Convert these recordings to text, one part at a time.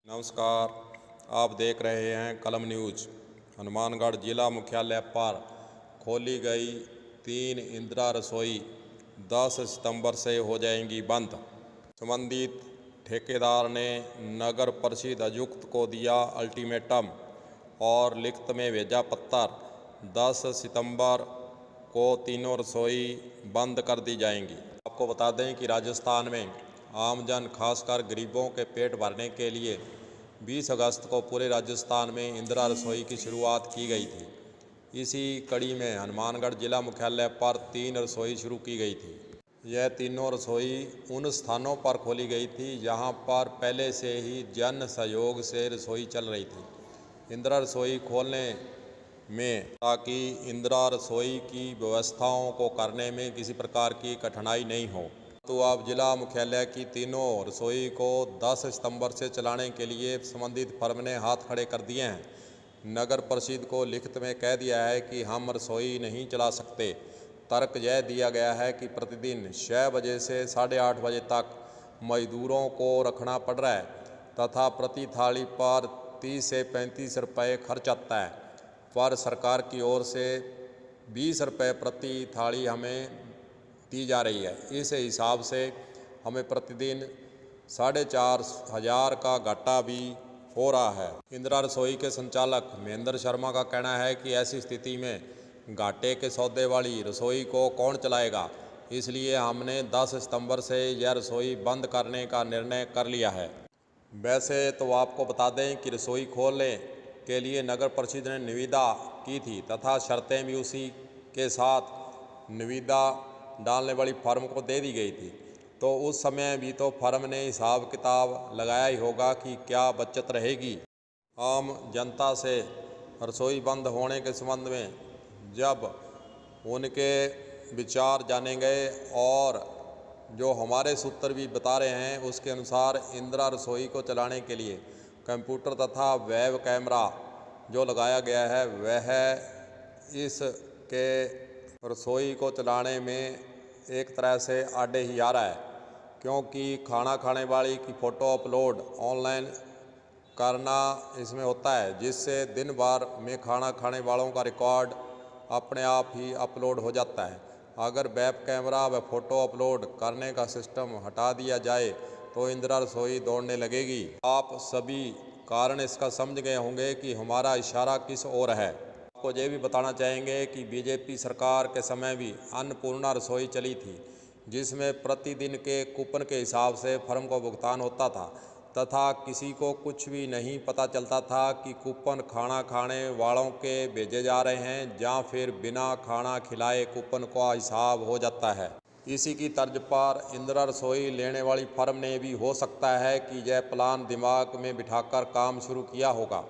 नमस्कार, आप देख रहे हैं कलम न्यूज। हनुमानगढ़ जिला मुख्यालय पर खोली गई 3 इंदिरा रसोई 10 सितंबर से हो जाएंगी बंद। संबंधित ठेकेदार ने नगर परिषद आयुक्त को दिया अल्टीमेटम और लिखित में भेजा पत्र। 10 सितंबर को तीनों रसोई बंद कर दी जाएंगी। आपको बता दें कि राजस्थान में आमजन खासकर गरीबों के पेट भरने के लिए 20 अगस्त को पूरे राजस्थान में इंदिरा रसोई की शुरुआत की गई थी। इसी कड़ी में हनुमानगढ़ जिला मुख्यालय पर 3 रसोई शुरू की गई थी। यह तीनों रसोई उन स्थानों पर खोली गई थी जहां पर पहले से ही जन सहयोग से रसोई चल रही थी। इंदिरा रसोई खोलने में ताकि इंदिरा रसोई की व्यवस्थाओं को करने में किसी प्रकार की कठिनाई नहीं हो, तो अब जिला मुख्यालय की तीनों रसोई को 10 सितंबर से चलाने के लिए संबंधित फर्म ने हाथ खड़े कर दिए हैं। नगर परिषद को लिखित में कह दिया है कि हम रसोई नहीं चला सकते। तर्क यह दिया गया है कि प्रतिदिन 6 बजे से 8:30 बजे तक मजदूरों को रखना पड़ रहा है तथा प्रति थाली पर 30 से 35 रुपये खर्च आता है, पर सरकार की ओर से 20 रुपये प्रति थाली हमें दी जा रही है। इस हिसाब से हमें प्रतिदिन 4,500 का घाटा भी हो रहा है। इंदिरा रसोई के संचालक महेंद्र शर्मा का कहना है कि ऐसी स्थिति में घाटे के सौदे वाली रसोई को कौन चलाएगा, इसलिए हमने 10 सितंबर से यह रसोई बंद करने का निर्णय कर लिया है। वैसे तो आपको बता दें कि रसोई खोलने के लिए नगर परिषद ने निविदा की थी तथा शर्तें भी उसी के साथ निविदा डालने वाली फर्म को दे दी गई थी। तो उस समय भी तो फर्म ने हिसाब किताब लगाया ही होगा कि क्या बचत रहेगी। आम जनता से रसोई बंद होने के संबंध में जब उनके विचार जाने गए और जो हमारे सूत्र भी बता रहे हैं उसके अनुसार इंदिरा रसोई को चलाने के लिए कंप्यूटर तथा वेब कैमरा जो लगाया गया है वह इसके रसोई को चलाने में एक तरह से आड़े ही आ रहा है, क्योंकि खाना खाने वाली की फ़ोटो अपलोड ऑनलाइन करना इसमें होता है, जिससे दिन भर में खाना खाने वालों का रिकॉर्ड अपने आप ही अपलोड हो जाता है। अगर वेब कैमरा व फ़ोटो अपलोड करने का सिस्टम हटा दिया जाए तो इंदिरा रसोई दौड़ने लगेगी। आप सभी कारण इसका समझ गए होंगे कि हमारा इशारा किस ओर है। आपको ये भी बताना चाहेंगे कि बीजेपी सरकार के समय भी अन्नपूर्णा रसोई चली थी, जिसमें प्रतिदिन के कूपन के हिसाब से फर्म को भुगतान होता था तथा किसी को कुछ भी नहीं पता चलता था कि कूपन खाना खाने वालों के भेजे जा रहे हैं या फिर बिना खाना खिलाए कूपन का हिसाब हो जाता है। इसी की तर्ज पर इंदिरा रसोई लेने वाली फर्म ने भी हो सकता है कि यह प्लान दिमाग में बिठाकर काम शुरू किया होगा,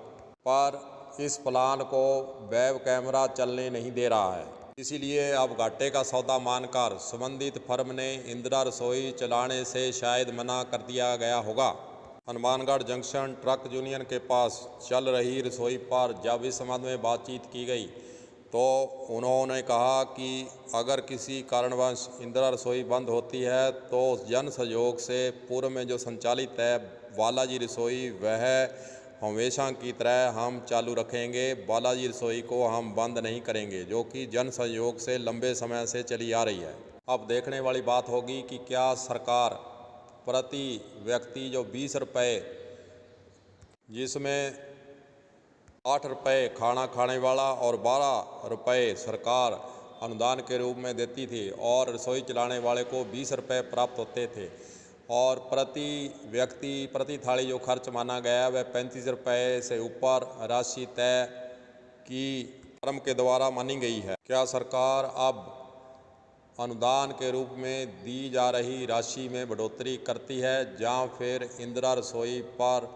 पर इस प्लान को वेब कैमरा चलने नहीं दे रहा है। इसीलिए अब घाटे का सौदा मानकर संबंधित फर्म ने इंदिरा रसोई चलाने से शायद मना कर दिया गया होगा। हनुमानगढ़ जंक्शन ट्रक यूनियन के पास चल रही रसोई पर जब इस संबंध में बातचीत की गई तो उन्होंने कहा कि अगर किसी कारणवश इंदिरा रसोई बंद होती है तो जन सहयोग से पूर्व में जो संचालित है बालाजी रसोई वह हमेशा की तरह हम चालू रखेंगे। बालाजी रसोई को हम बंद नहीं करेंगे, जो कि जन सहयोग से लंबे समय से चली आ रही है। अब देखने वाली बात होगी कि क्या सरकार प्रति व्यक्ति जो 20 रुपये, जिसमें 8 रुपये खाना खाने वाला और 12 रुपये सरकार अनुदान के रूप में देती थी और रसोई चलाने वाले को 20 रुपये प्राप्त होते थे, और प्रति व्यक्ति प्रति थाली जो खर्च माना गया वह 35 रुपये से ऊपर राशि तय की फर्म के द्वारा मानी गई है। क्या सरकार अब अनुदान के रूप में दी जा रही राशि में बढ़ोतरी करती है या फिर इंदिरा रसोई पर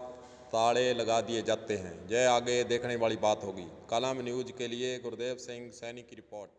ताले लगा दिए जाते हैं? यह आगे देखने वाली बात होगी। कलम न्यूज़ के लिए गुरदेव सिंह सैनी की रिपोर्ट।